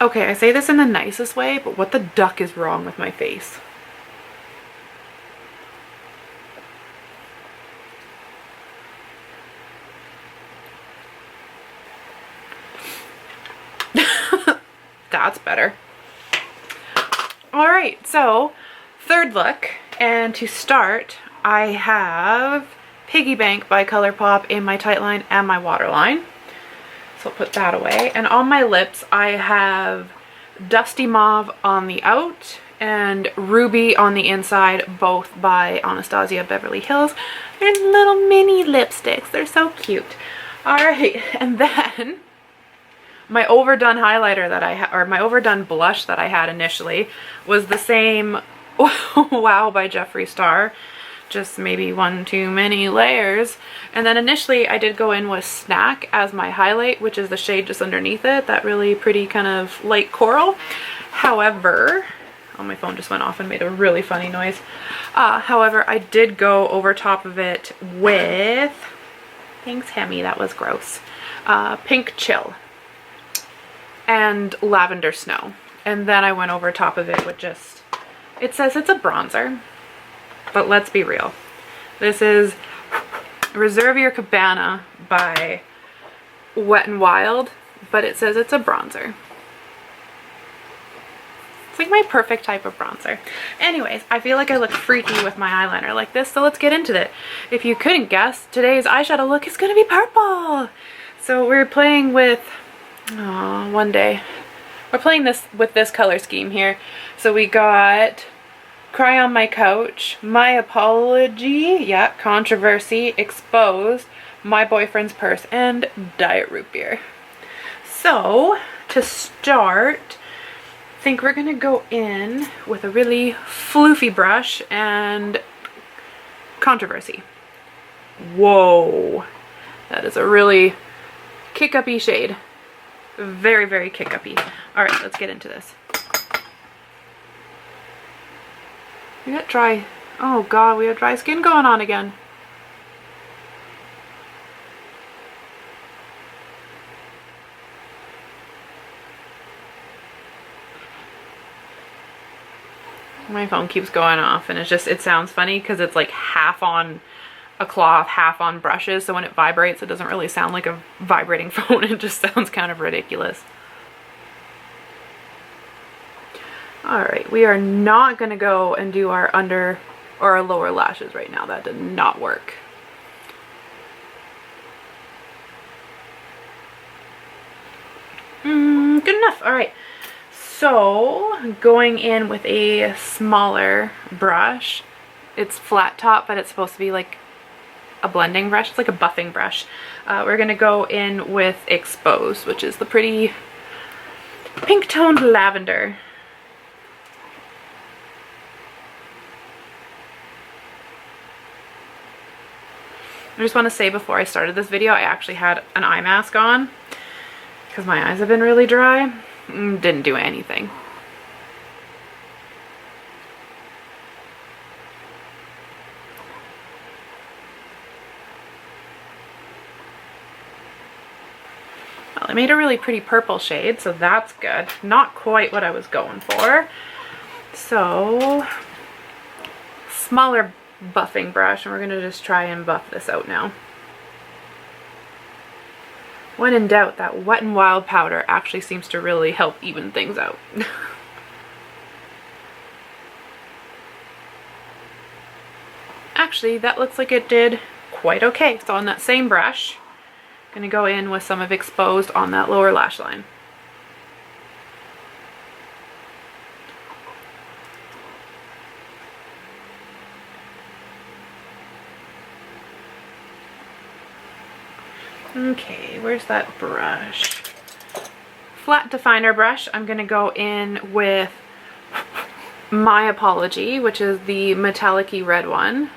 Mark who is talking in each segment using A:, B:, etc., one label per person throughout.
A: Okay, I say this in the nicest way, but what the duck is wrong with my face? That's better. All right, so third look, and to start, I have Piggy Bank by ColourPop in my tight line and my waterline. So I'll put that away. And on my lips, I have Dusty Mauve on the out and Ruby on the inside, both by Anastasia Beverly Hills. They're little mini lipsticks. They're so cute. All right, and then my overdone highlighter that I had, or my overdone blush that I had initially, was the same Wow by Jeffree Star. Just maybe one too many layers. And then initially I did go in with Snack as my highlight, which is the shade just underneath it, that really pretty kind of light coral. However, oh, my phone just went off and made a really funny noise. However, I did go over top of it with, thanks Hemi, that was gross, Pink Chill and Lavender Snow. And then I went over top of it with just, it says it's a bronzer. But let's be real. This is Reserve Your Cabana by Wet n Wild, but it says it's a bronzer. It's like my perfect type of bronzer. Anyways, I feel like I look freaky with my eyeliner like this, so let's get into it. If you couldn't guess, today's eyeshadow look is gonna be purple. So we're playing with, one day, we're playing this with this color scheme here. So we got Cry on My Couch, My Apology, yeah, Controversy, Exposed, My Boyfriend's Purse, and Diet Root Beer. So, to start, I think we're gonna go in with a really floofy brush and Controversy. Whoa, that is a really kick-uppy shade. Very, very kick-uppy. All right, let's get into this. We got dry, oh god, we have dry skin going on again. My phone keeps going off and it's just, it sounds funny because it's like half on a cloth, half on brushes, so when it vibrates it doesn't really sound like a vibrating phone, it just sounds kind of ridiculous. Alright, we are not going to go and do our under or our lower lashes right now. That did not work. Good enough. Alright, so going in with a smaller brush. It's flat top, but it's supposed to be like a blending brush. It's like a buffing brush. We're going to go in with Exposed, which is the pretty pink toned lavender. I just want to say before I started this video, I actually had an eye mask on because my eyes have been really dry. Didn't do anything. Well, I made a really pretty purple shade, so that's good. Not quite what I was going for. So, smaller buffing brush, and we're going to just try and buff this out now. When in doubt, that Wet n Wild powder actually seems to really help even things out. Actually, that looks like it did quite okay. So on that same brush, I'm going to go in with some of Exposed on that lower lash line. Okay, where's that brush? Flat definer brush. I'm going to go in with My Apology, which is the metallic-y red one.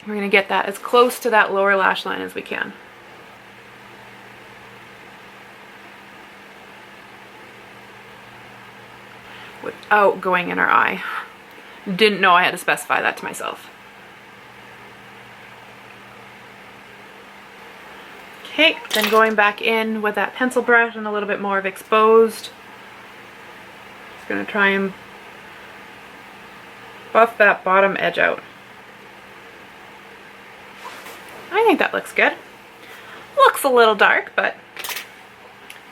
A: We're going to get that as close to that lower lash line as we can. Without going in our eye. Didn't know I had to specify that to myself. Okay, then going back in with that pencil brush and a little bit more of exposed. Just gonna try and buff that bottom edge out. I think that looks good. Looks a little dark, but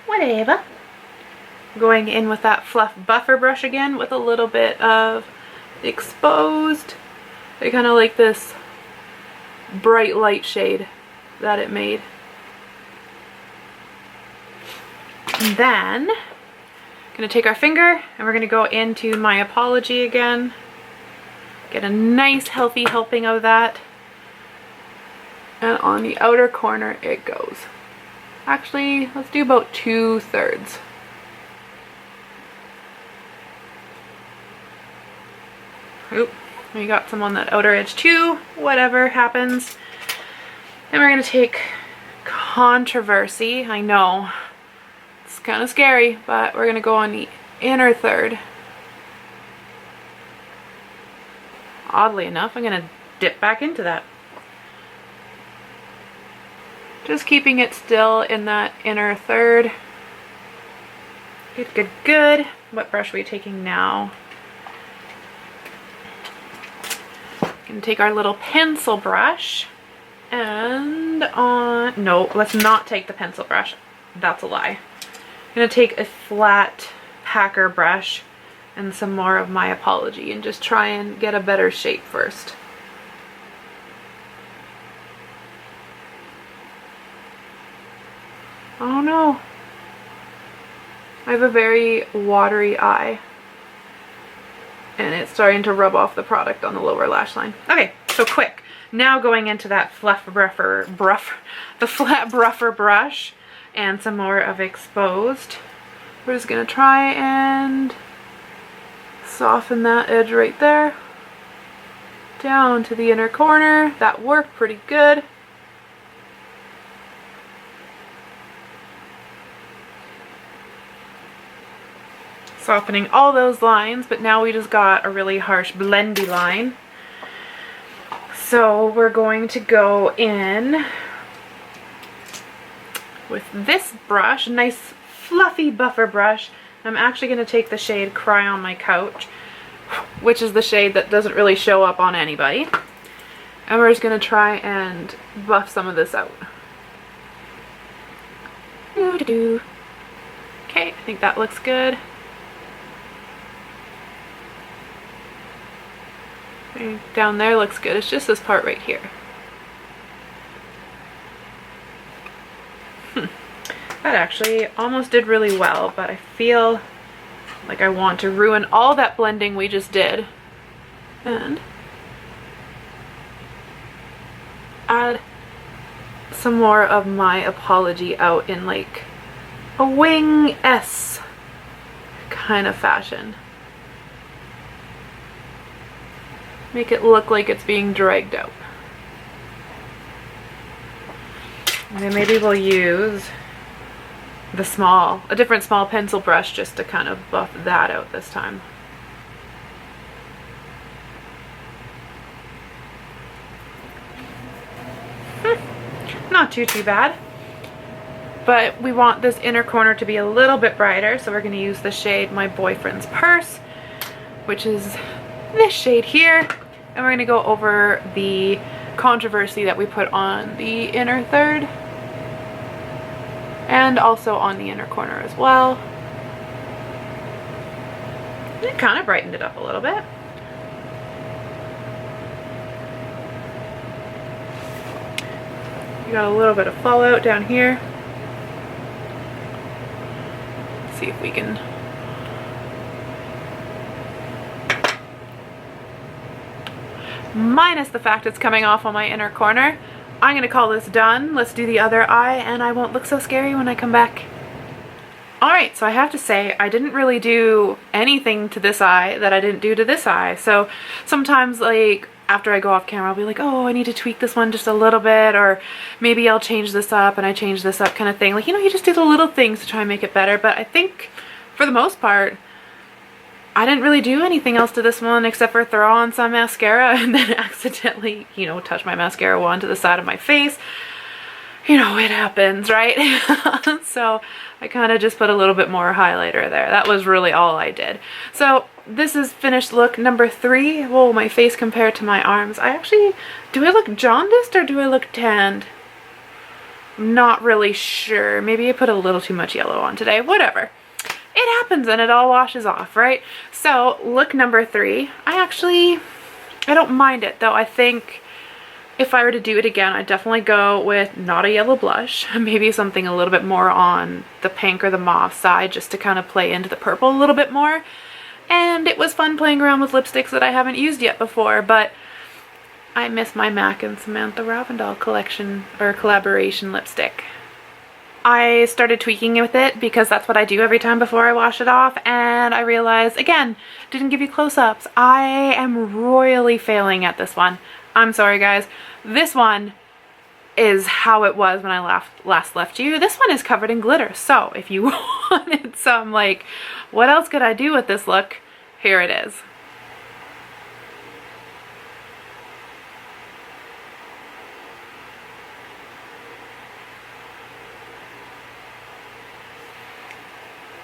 A: whatever. Going in with that fluff buffer brush again with a little bit of exposed. I kind of like this bright light shade that it made. And then I'm going to take our finger and we're going to go into My Apology again. Get a nice healthy helping of that. And on the outer corner it goes. Actually, let's do about 2/3. Oop, we got some on that outer edge too, whatever happens. And we're gonna take Controversy. I know, it's kind of scary, but we're gonna go on the inner third. Oddly enough, I'm gonna dip back into that. Just keeping it still in that inner third. Good, good, good. What brush are we taking now? Gonna take our little pencil brush and no, let's not take the pencil brush. That's a lie. I'm gonna take a flat packer brush and some more of My Apology and just try and get a better shape first. Oh no. I have a very watery eye. And it's starting to rub off the product on the lower lash line. Okay, so quick. Now going into that flat bruffer brush and some more of exposed. We're just gonna try and soften that edge right there. Down to the inner corner. That worked pretty good. Softening all those lines, but now we just got a really harsh blendy line. So we're going to go in with this brush, a nice fluffy buffer brush. I'm actually going to take the shade Cry on My Couch, which is the shade that doesn't really show up on anybody. And we're just going to try and buff some of this out. Okay, I think that looks good. Down there looks good. It's just this part right here. That actually almost did really well, but I feel like I want to ruin all that blending we just did and add some more of My Apology out in like a wing S kind of fashion. Make it look like it's being dragged out. And then maybe we'll use a different small pencil brush just to kind of buff that out this time. Not too bad. But we want this inner corner to be a little bit brighter, so we're going to use the shade My Boyfriend's Purse, which is this shade here. And we're going to go over the Controversy that we put on the inner third and also on the inner corner as well. It kind of brightened it up a little bit. You got a little bit of fallout down here. Let's see if we can minus the fact it's coming off on my inner corner. I'm gonna call this done. Let's do the other eye and I won't look so scary when I come back. Alright, so I have to say I didn't really do anything to this eye that I didn't do to this eye. So sometimes like after I go off camera I'll be like, oh, I need to tweak this one just a little bit, or maybe I'll change this up and I change this up kind of thing. Like, you know, you just do the little things to try and make it better. But I think for the most part I didn't really do anything else to this one except for throw on some mascara and then accidentally, you know, touch my mascara wand to the side of my face. you know, it happens, right? So I kind of just put a little bit more highlighter there. That was really all I did. So this is finished look number 3. Whoa, my face compared to my arms. I actually, do I look jaundiced or do I look tanned? I'm not really sure. Maybe I put a little too much yellow on today. Whatever. It happens and it all washes off, right? So look number 3. I don't mind it though. I think if I were to do it again, I'd definitely go with not a yellow blush, maybe something a little bit more on the pink or the mauve side just to kind of play into the purple a little bit more. And it was fun playing around with lipsticks that I haven't used yet before, but I miss my MAC and Samantha Ravndal collection or collaboration lipstick. I started tweaking with it because that's what I do every time before I wash it off, and I realized, again, didn't give you close-ups. I am royally failing at this one. I'm sorry guys. This one is how it was when I last left you. This one is covered in glitter, so if you wanted some, like, what else could I do with this look? Here it is.